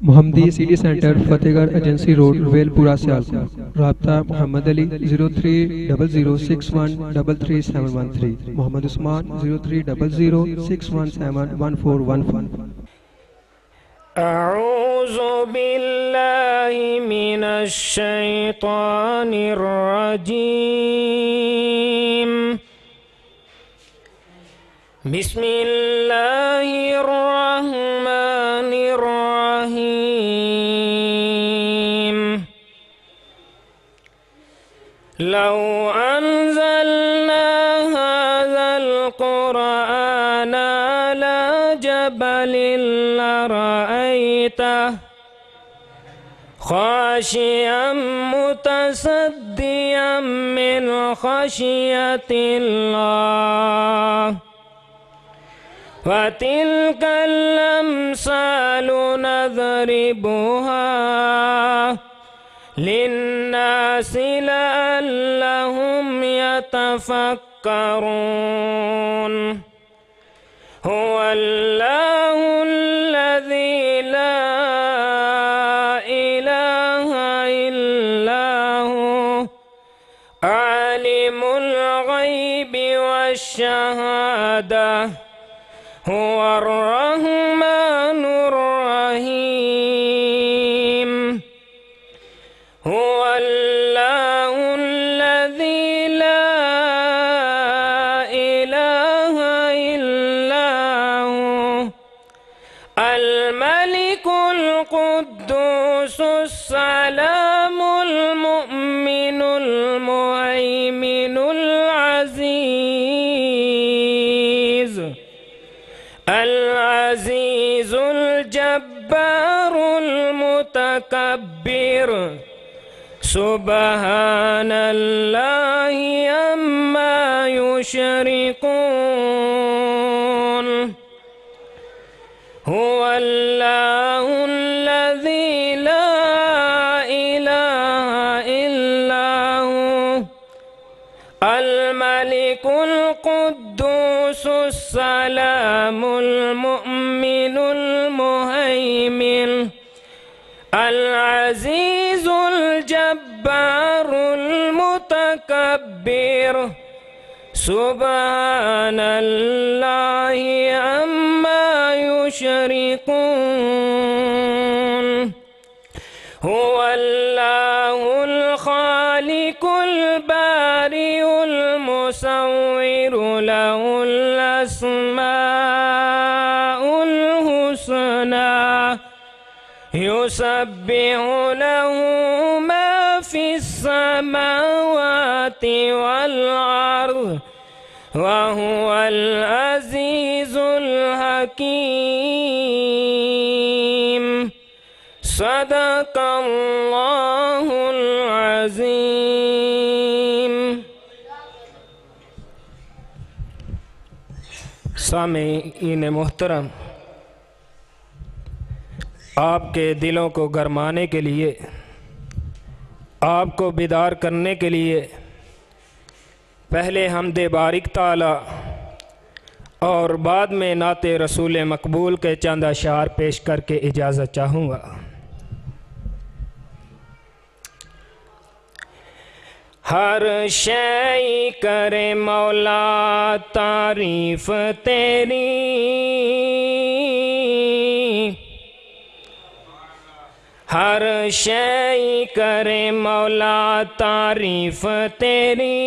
मोहम्मदी city centre Fatehgarh agency road Welpura Sialkot. राब्ता मोहम्मद अली 030061333713, मोहम्मद उस्मान 030061711415। अऊज़ु बिल्लाहि मिनश शैतानिर रजीम। बिस्मिल्लाहिर रहमानिर रहीम। लौ अंज़लना हाज़ल क़ुरआन अला जबलिन लरअयतहु ख़ाशिअम मुतसद्दिअम मिन ख़शियतिल्लाह। वतिल्कल अम्सालु नज़रिबुहा लिन्नासि लअल्लहुम यतफ़क्करून। हुवल्लाहुल्लज़ी ला इलाहा इल्ला हु आलिमुल ग़ैबि वश्शहादा हुवर रहमानुर रहीम। हुवल्लाहुल्लज़ी ला इलाहा इल्ला हु अल मलिकुल कुद्दूसुस सलामुल मुअ्मिनुल मुहैमिनुल अज़ीज़ अल अज़ीज़ुल जब्बारुल मुतकब्बिर। सुब्हानल्लाहि अम्मा युशरिकून। हुवल्लाहुल्लज़ी ला इलाहा इल्ला हु अल मलिकुल कुद्दूसुस सलामुल मुअ्मिनुल मुहैमिन अल अज़ीज़ुल जब्बारुल मुतकब्बिर। सुब्हानल्लाहि अम्मा युशरिकून। हुवल्लाहुल खालिकुल बारिउल मुसव्विरु लहुल अस्माउल हुस्ना युसब्बिहु लहु मा फिस समावाति वल अर्ज़ व हुवल अज़ीज़ुल हकीम। सदक़ल्लाहुल अज़ीम। सामीईन मोहतरम, आपके दिलों को गरमाने के लिए, आपको बेदार करने के लिए पहले हमदे बारिक ताला और बाद में नाते रसूल मकबूल के चंद अशार पेश करके इजाज़त चाहूँगा। हर शै करे मौला तारीफ़ तेरी, हर शै करे मौला तारीफ़ तेरी।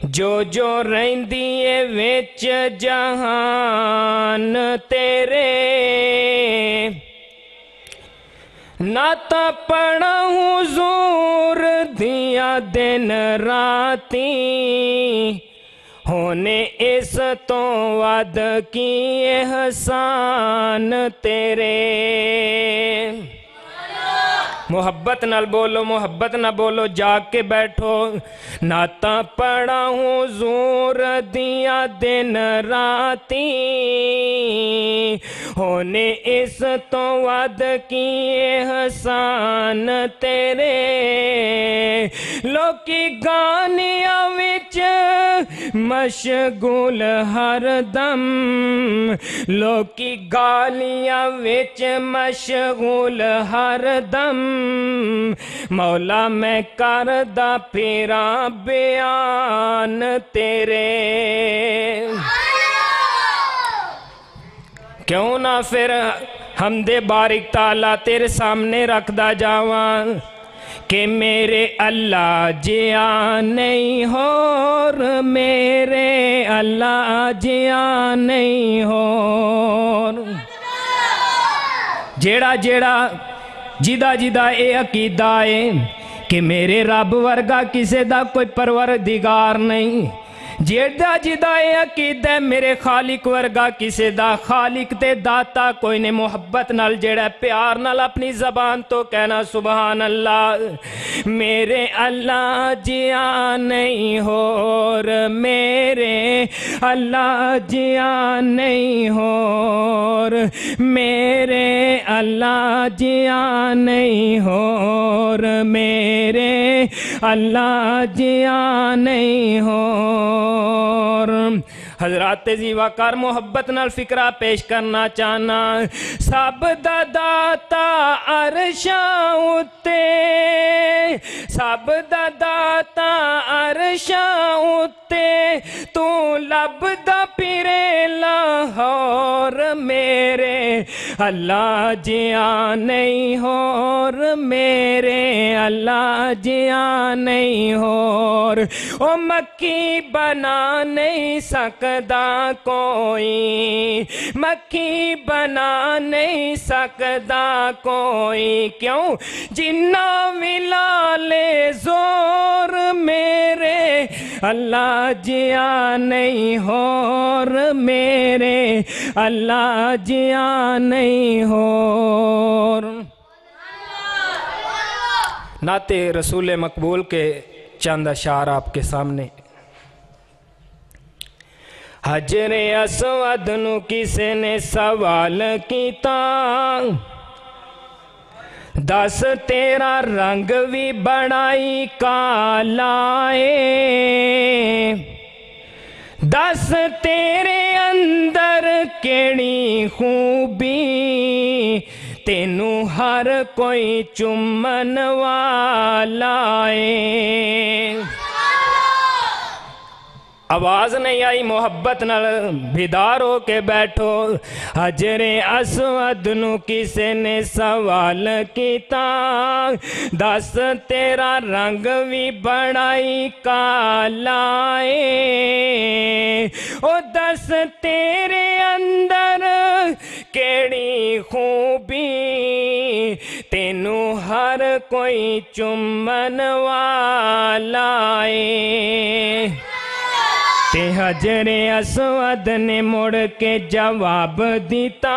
जो जो रहिंदी है विच जहान तेरे, नाता पढ़ा हुज़ूर दिया दिन राती। होने इस तो वद की एहसान तेरे। मोहब्बत नाल बोलो, मोहब्बत ना बोलो, जाग के बैठो। नाता पढ़ा हुज़ूर दिया दिन राती, होने इस तो वद की एहसान तेरे। लोकी गानिया विच मशगूल हर दम, लोकी गालियां विच मशगूल हर दम। मौला मैं करदा फिरा बयान तेरे। क्यों ना फिर हमदे बारिक ताला तेरे सामने रखदा जावां कि मेरे अल्लाह जिया नहीं होर, मेरे अल्लाह जिया नहीं होर। जेड़ा जेड़ा जिदा जिदा ये अकीदा है कि मेरे रब वर्गा किसी दा कोई परवरदिगार नहीं, जेड़ा जिदा ये अकीदा मेरे खालिक वर्गा किसी दा खालिक ते दाता कोई ने, मोहब्बत नाल जेड़ा प्यार नाल अपनी ज़बान तो कहना सुबहान अल्लाह। मेरे अल्लाह जिया नहीं होर, मेरे अल्लाह जिया नहीं होर, मेरे अल्लाह जिया नहीं होर, मेरे अल्लाह जिया नहीं होर। हजरात जीवाकार मोहब्बत नाल फिक्रा पेश करना चाहना। सब दा दाता अरशां उत्ते, सब दा दाता अरशां उत्ते, तू लभदा फिरे लाहौर, मेरे अल्लाह जिया नहीं होर, मेरे अल्लाह जिया नहीं होर। ओ मक्खी बना नहीं सकदा कोई, मक्खी बना नहीं सकदा कोई, क्यों जिन्ना मिला ले जोर, मेरे अल्लाह जिया नहीं होर, मेरे अल्लाह जिया नहीं होर। नाते रसूल मकबूल के चंद अशार आपके सामने। हजरे अस्वद नू किसे ने सवाल कीता, दस तेरा रंग भी बड़ाई काला है, दस तेरे अंदर केड़ी खूबी, तेनू हर कोई चुम्मन वाला है। आवाज़ नहीं आई, मोहब्बत नाल बेदार हो के बैठो। हजरे अस्वद नू किसे ने सवाल कीता, दस तेरा रंग भी बड़ाई काला है, ओ दस तेरे अंदर केड़ी खूबी, तेनू हर कोई चुम्मन वाला है। ते हजरे अस्वद ने मुड़ के जवाब दिता,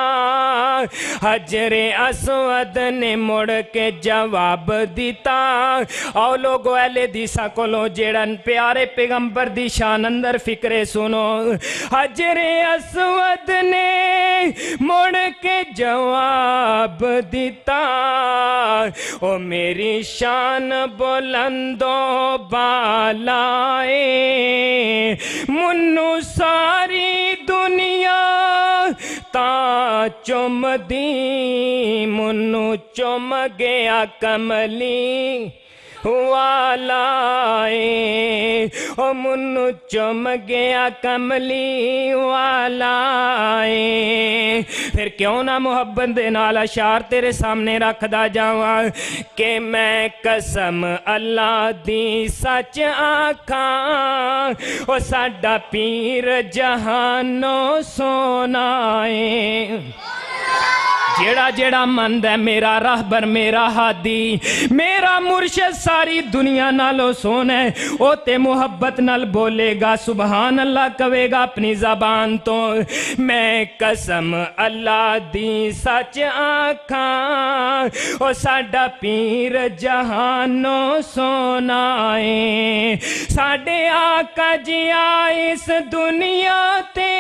हजरे अस्वद ने मुड़ के जवाब दिता। आओ लोगो अहले दिसा कोलो जेड़ा प्यारे पैगंबर दी शान अंदर फिक्रे सुनो। हजरे अस्वद ने मुड़ के जवाब दिता, ओ मेरी शान बुलंदो बालाए, मुन्नू सारी दुनिया ता चुमदी, मुन्नू चुम गया कमली वालाए, ओ मुन्नू चुम गया कमली वालाए। फिर क्यों ना मोहब्बत दे नाल अशार तेरे सामने रखदा जावां कि मैं कसम अल्लाह दी सच आखां, ओ साडा पीर जहानो सोना है। जेड़ा जेड़ा मंद है मेरा रहबर मेरा हादी मेरा मुर्शद सारी दुनिया नालों सोना है ओ ते मुहब्बत नाल बोलेगा सुबहान अल्लाह कवेगा अपनी ज़बान तो। मैं कसम अल्लाह दी सच आखा ओ साडा पीर जहानों सोना है साडे आका जिया इस दुनिया ते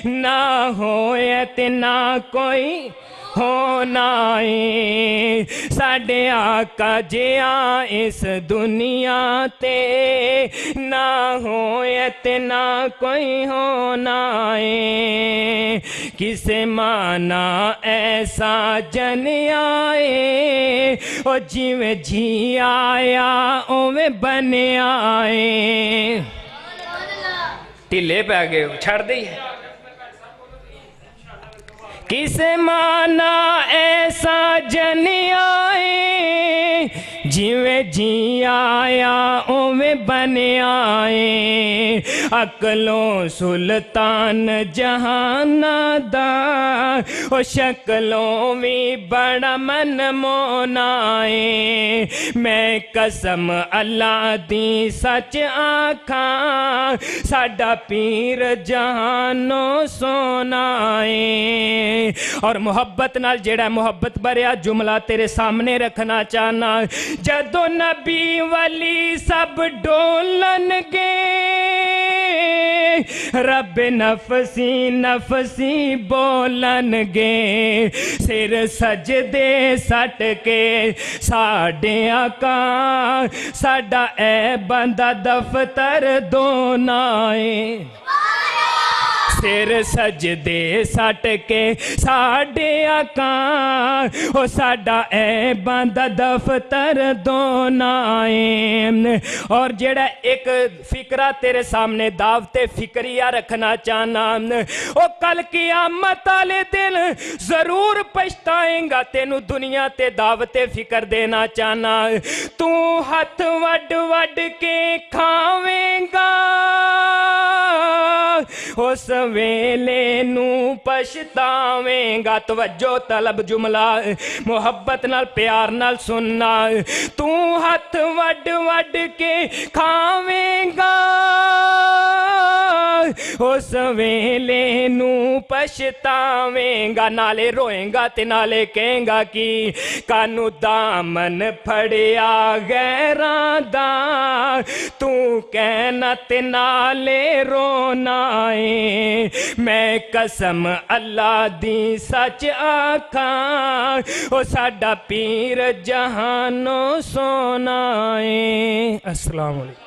ना होए ते ना कोई होना है साडे आका जिया इस दुनिया ते ना होए ते ना कोई होना है किसे माना ऐसा जन आए ओ जिवें जी आया ओवें बने आए। ढिले पै गए छड़ दे किसे माना ऐसा जन आए जिवें जी आया ओवें बने आए अकलों सुल्तान जहाना दा ओ शक्लों भी बड़ा मन मोनाए। मैं कसम अल्लाह दी सच आखा साडा पीर जहानों सोनाए। और मुहब्बत नाल जेड़ा मुहब्बत भरिया जुमला तेरे सामने रखना चाहना जदों नबी वली सब डोलन गे रब नफसी नफसी बोलन गे सिर सजदे सट के साडे आका साडा ऐ बंदा दफ्तर दोनाए सिर सजदे सट के साडे आका ओ साडा ऐ बंदा दफ्तर दोनाए। और जेड़ा एक फिक्रा तेरे सामने दावते फिक्रिया रखना चाहना ओ कल क़यामत वाले दिन जरूर पछताएगा तेनू दुनिया ते दावते फिक्र देना चाहना तू हथ वड वड के खावेंगा उस वेले नू पछतावेंगा। तवज्जो तलब जुमला मुहब्बत नाल प्यार नाल सुनना तू हथ वड वड के खावेंगा उस वेले नू पछतावेंगा नाले रोएगा ते नाले कहेगा कि कानू दामन फड़िया गैरां दा तू कहना ते नाले रोना है। मैं कसम अल्लाह दी सच आखा ओ साडा पीर जहानों सोना है। अस्सलाम वालेकुम।